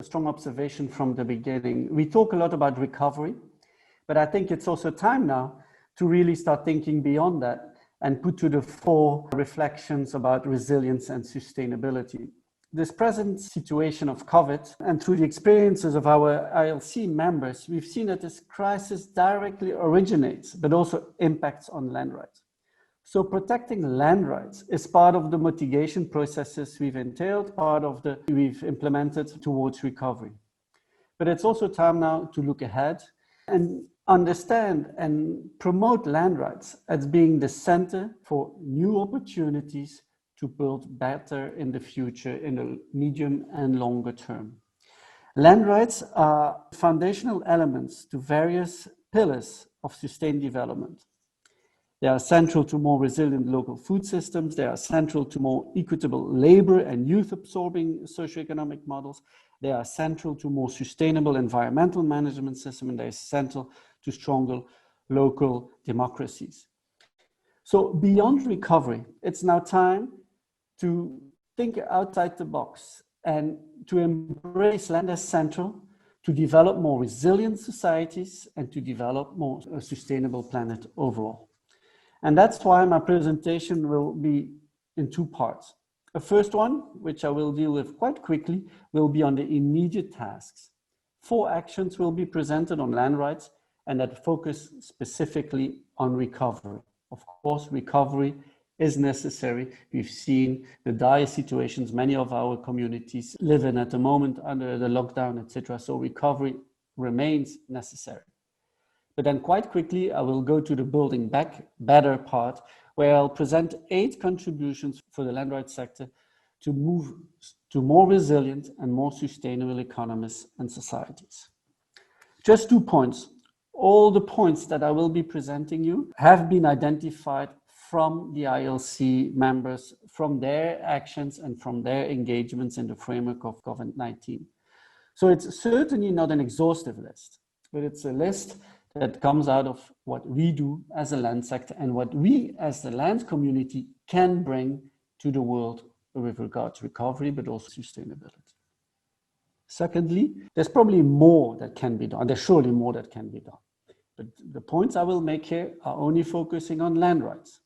strong observation from the beginning. We talk a lot about recovery, but I think it's also time now to really start thinking beyond that and put to the fore reflections about resilience and sustainability. This present situation of COVID, and through the experiences of our ILC members, we've seen that this crisis directly originates, but also impacts on land rights. So protecting land rights is part of the mitigation processes we've entailed, we've implemented towards recovery. But it's also time now to look ahead and understand and promote land rights as being the center for new opportunities to build better in the future in the medium and longer term. Land rights are foundational elements to various pillars of sustained development. They are central to more resilient local food systems. They are central to more equitable labor and youth-absorbing socio-economic models. They are central to more sustainable environmental management system, and they are central to stronger local democracies. So beyond recovery, it's now time to think outside the box and to embrace land as central, to develop more resilient societies and to develop more sustainable planet overall. And that's why my presentation will be in two parts. The first one, which I will deal with quite quickly, will be on the immediate tasks. 4 actions will be presented on land rights and that focus specifically on recovery. Of course, recovery is necessary. We've seen the dire situations many of our communities live in at the moment under the lockdown, etc. So recovery remains necessary. But then quite quickly, I will go to the building back better part, where I'll present 8 contributions for the land rights sector to move to more resilient and more sustainable economies and societies. Just 2 points. All the points that I will be presenting you have been identified from the ILC members, from their actions and from their engagements in the framework of COVID-19. So it's certainly not an exhaustive list, but it's a list that comes out of what we do as a land sector and what we as the land community can bring to the world with regard to recovery, but also sustainability. Secondly, there's probably more that can be done. There's surely more that can be done. But the points I will make here are only focusing on land rights,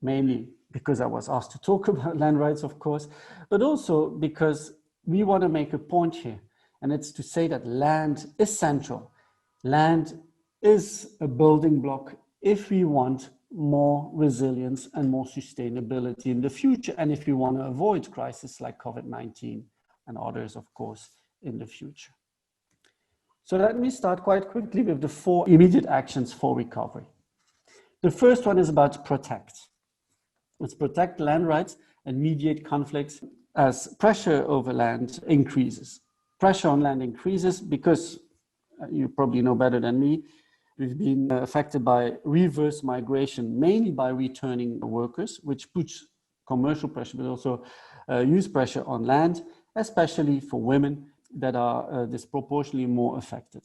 mainly because I was asked to talk about land rights, of course, but also because we want to make a point here, and it's to say that land is central. Land is a building block if we want more resilience and more sustainability in the future, and if we want to avoid crises like COVID-19 and others, of course, in the future. So let me start quite quickly with the 4 immediate actions for recovery. The first one is about protect. Let's protect land rights and mediate conflicts as pressure over land increases. Pressure on land increases because, you probably know better than me, we've been affected by reverse migration, mainly by returning workers, which puts commercial pressure, but also use pressure on land, especially for women that are disproportionately more affected.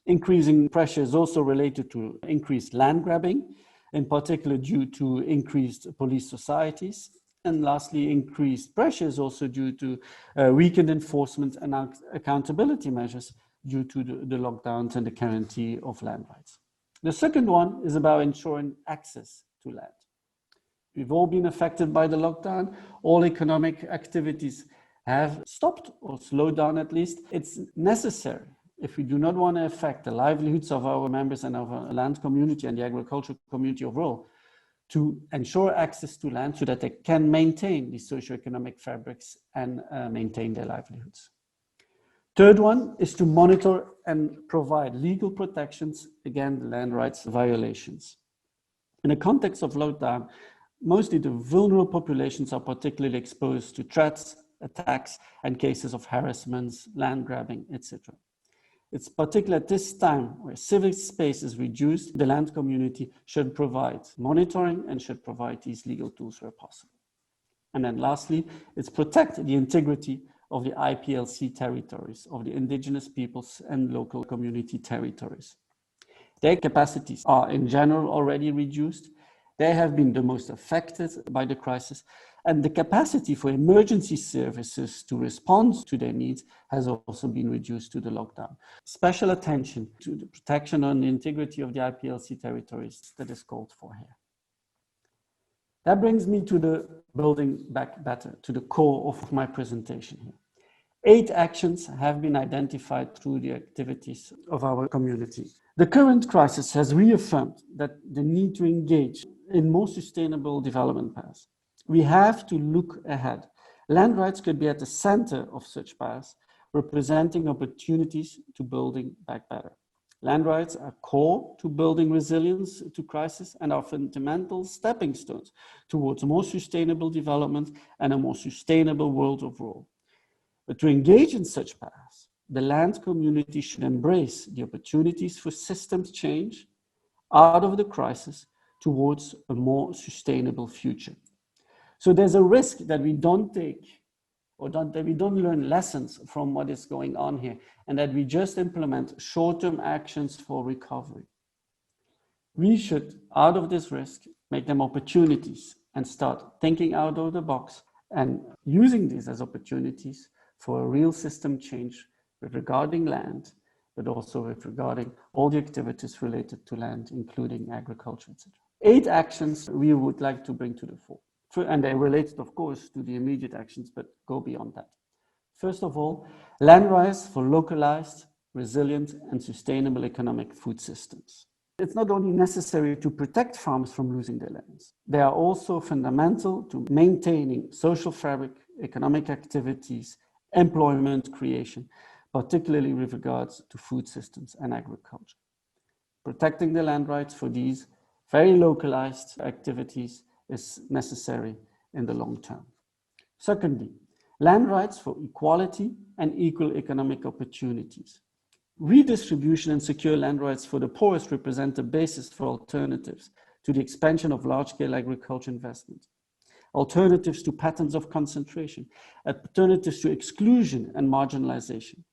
Increasing pressure is also related to increased land grabbing, in particular due to increased police societies. And lastly, increased pressure is also due to weakened enforcement and accountability measures due to the lockdowns and the guarantee of land rights. The second one is about ensuring access to land. We've all been affected by the lockdown. All economic activities have stopped or slowed down at least. It's necessary, if we do not want to affect the livelihoods of our members and our land community and the agricultural community overall, to ensure access to land so that they can maintain these socio-economic fabrics and maintain their livelihoods. Third one is to monitor and provide legal protections against land rights violations. In the context of lockdown, mostly the vulnerable populations are particularly exposed to threats, attacks, and cases of harassments, land grabbing, etc. It's particularly at this time where civic space is reduced, the land community should provide monitoring and should provide these legal tools where possible. And then lastly, it's protect the integrity of the IPLC territories, of the indigenous peoples and local community territories. Their capacities are in general already reduced. They have been the most affected by the crisis, And the capacity for emergency services to respond to their needs has also been reduced to the lockdown. Special attention to the protection and the integrity of the IPLC territories that is called for here. That brings me to the building back better, to the core of my presentation here. 8 actions have been identified through the activities of our community. The current crisis has reaffirmed that the need to engage in more sustainable development paths. We have to look ahead. Land rights could be at the center of such paths, representing opportunities to building back better. Land rights are core to building resilience to crisis and are fundamental stepping stones towards more sustainable development and a more sustainable world overall. But to engage in such paths, the land community should embrace the opportunities for systems change out of the crisis towards a more sustainable future. So there's a risk that we don't take or that we don't learn lessons from what is going on here and that we just implement short-term actions for recovery. We should, out of this risk, make them opportunities and start thinking out of the box and using these as opportunities for a real system change regarding land, but also regarding all the activities related to land, including agriculture, etc. 8 actions we would like to bring to the fore. And they relate, of course, to the immediate actions, but go beyond that. First of all, land rights for localized, resilient, and sustainable economic food systems. It's not only necessary to protect farmers from losing their lands, they are also fundamental to maintaining social fabric, economic activities, employment creation, particularly with regards to food systems and agriculture. Protecting the land rights for these very localized activities is necessary in the long term. Secondly, land rights for equality and equal economic opportunities. Redistribution and secure land rights for the poorest represent the basis for alternatives to the expansion of large-scale agriculture investment, alternatives to patterns of concentration, alternatives to exclusion and marginalization.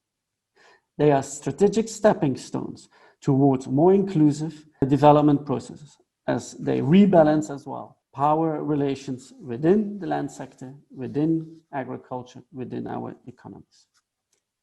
They are strategic stepping stones towards more inclusive development processes as they rebalance as well power relations within the land sector, within agriculture, within our economies.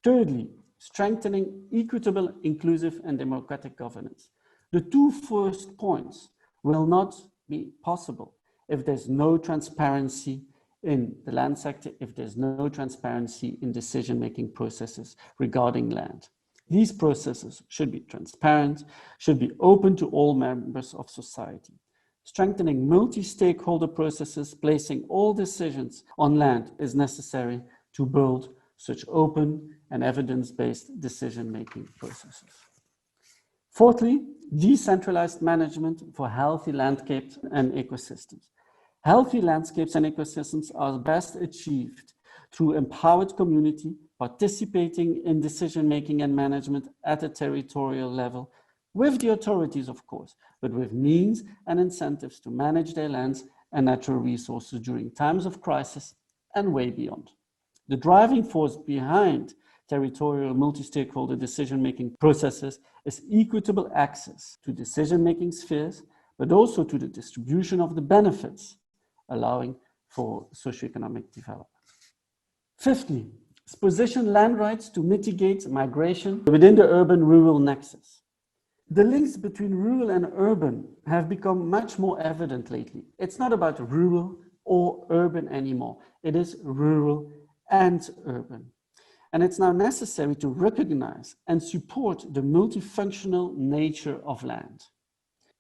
Thirdly, strengthening equitable, inclusive, and democratic governance. The 2 first points will not be possible if there's no transparency in the land sector, if there's no transparency in decision-making processes regarding land. These processes should be transparent, should be open to all members of society. Strengthening multi-stakeholder processes, placing all decisions on land is necessary to build such open and evidence-based decision-making processes. Fourthly, decentralized management for healthy landscapes and ecosystems. Healthy landscapes and ecosystems are best achieved through empowered community participating in decision-making and management at a territorial level, with the authorities, of course, but with means and incentives to manage their lands and natural resources during times of crisis and way beyond. The driving force behind territorial multi-stakeholder decision-making processes is equitable access to decision-making spheres, but also to the distribution of the benefits, allowing for socio-economic development. Fifthly, position land rights to mitigate migration within the urban-rural nexus. The links between rural and urban have become much more evident lately. It's not about rural or urban anymore. It is rural and urban. And it's now necessary to recognize and support the multifunctional nature of land.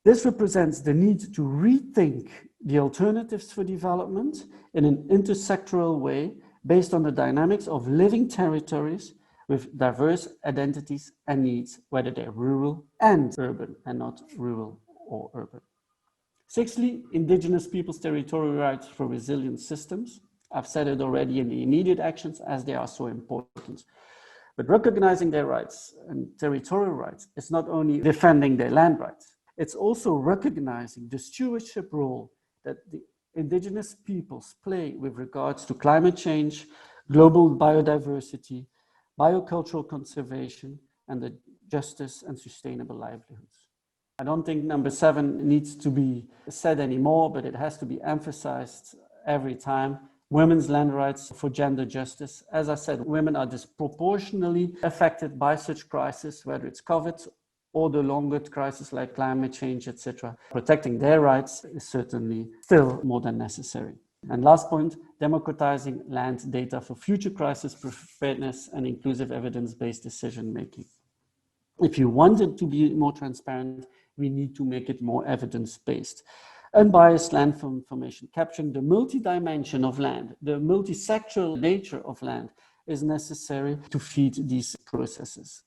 This represents the need to rethink the alternatives for development in an intersectoral way based on the dynamics of living territories with diverse identities and needs, whether they're rural and urban and not rural or urban. Sixthly, indigenous peoples' territorial rights for resilient systems. I've said it already in the immediate actions as they are so important. But recognizing their rights and territorial rights is not only defending their land rights, it's also recognizing the stewardship role that the indigenous peoples play with regards to climate change, global biodiversity, biocultural conservation, and the justice and sustainable livelihoods. I don't think number 7 needs to be said anymore, but it has to be emphasized every time. Women's land rights for gender justice. As I said, women are disproportionately affected by such crises, whether it's COVID or the longer crisis like climate change, etc. Protecting their rights is certainly still more than necessary. And last point, democratizing land data for future crisis preparedness and inclusive evidence-based decision-making. If you want it to be more transparent, we need to make it more evidence-based. Unbiased land information, capturing the multi-dimension of land, the multi-sectoral nature of land is necessary to feed these processes.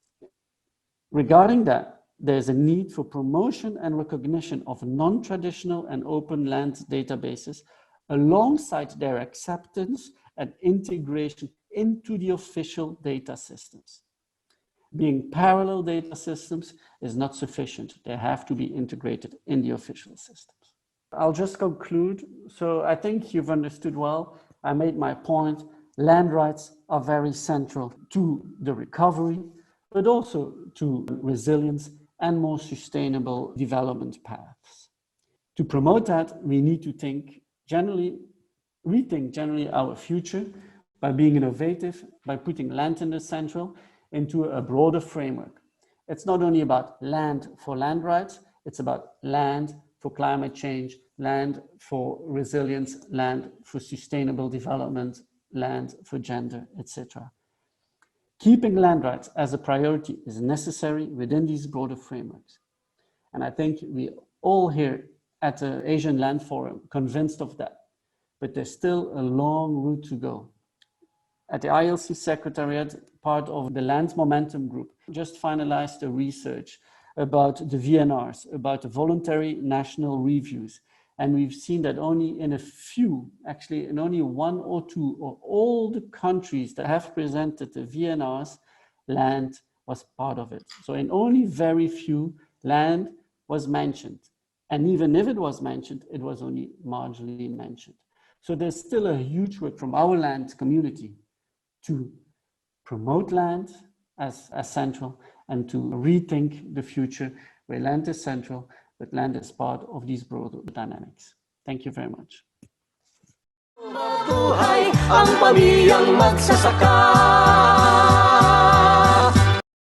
Regarding that, there's a need for promotion and recognition of non-traditional and open land databases alongside their acceptance and integration into the official data systems. Being parallel data systems is not sufficient. They have to be integrated in the official systems. I'll just conclude. So I think you've understood well. I made my point. Land rights are very central to the recovery, but also to resilience and more sustainable development paths. To promote that, we need to rethink generally our future by being innovative, by putting land in the central into a broader framework. It's not only about land for land rights, it's about land for climate change, land for resilience, land for sustainable development, land for gender, etc. Keeping land rights as a priority is necessary within these broader frameworks. And I think we all here at the Asian Land Forum convinced of that, but there's still a long route to go. At the ILC Secretariat, part of the Land Momentum Group, just finalized a research about the VNRs, about the voluntary national reviews. And we've seen that only in a few, actually in only one or two of all the countries that have presented the VNRs, land was part of it. So in only very few, land was mentioned. And even if it was mentioned, it was only marginally mentioned. So there's still a huge work from our land community to promote land as central and to rethink the future where land is central, but land is part of these broader dynamics. Thank you very much. Mabuhay ang pamilyang magsasaka.